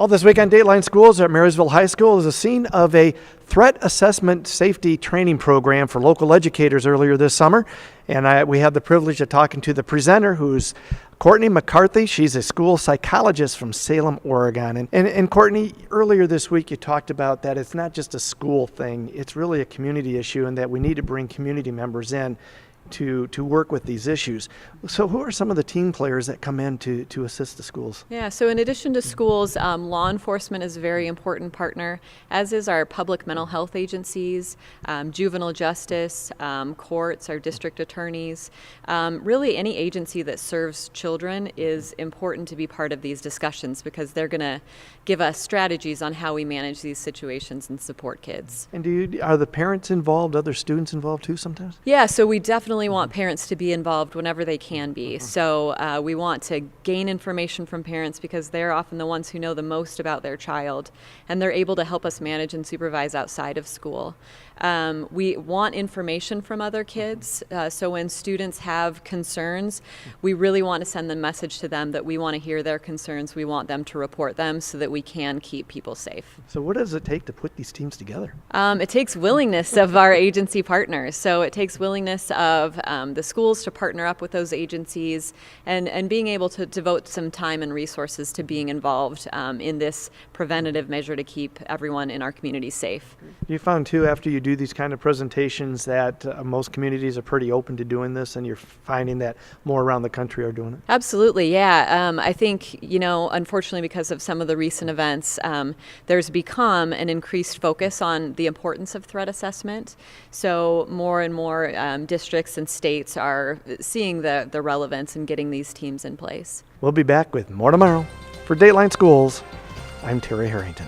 Well, this week on Dateline Schools at Marysville High School is a scene of a threat assessment safety training program for local educators earlier this summer. And we had the privilege of talking to the presenter, who's Courtney McCarthy. She's a school psychologist from Salem, Oregon. And Courtney, earlier this week you talked about that it's not just a school thing, it's really a community issue, and that we need to bring community members in to work with these issues. So who are some of the team players that come in to assist the schools? Yeah, so in addition to schools, law enforcement is a very important partner, as is our public mental health agencies, juvenile justice, courts, our district attorneys. Really any agency that serves children is important to be part of these discussions, because they're going to give us strategies on how we manage these situations and support kids. And are the parents involved, other students involved too sometimes? Yeah, so we definitely want parents to be involved whenever they can be. So we want to gain information from parents, because they're often the ones who know the most about their child, and they're able to help us manage and supervise outside of school. We want information from other kids, so when students have concerns, we really want to send the message to them that we want to hear their concerns, we want them to report them so that we can keep people safe. So what does it take to put these teams together? It takes willingness of our agency partners. So it takes willingness of the schools to partner up with those agencies, and being able to devote some time and resources to being involved in this preventative measure to keep everyone in our community safe. You found too, after you do these kind of presentations, that most communities are pretty open to doing this, and you're finding that more around the country are doing it? Absolutely, yeah. I think, unfortunately, because of some of the recent events, there's become an increased focus on the importance of threat assessment. So more and more districts and states are seeing the relevance in getting these teams in place. We'll be back with more tomorrow. For Dateline Schools, I'm Terry Harrington.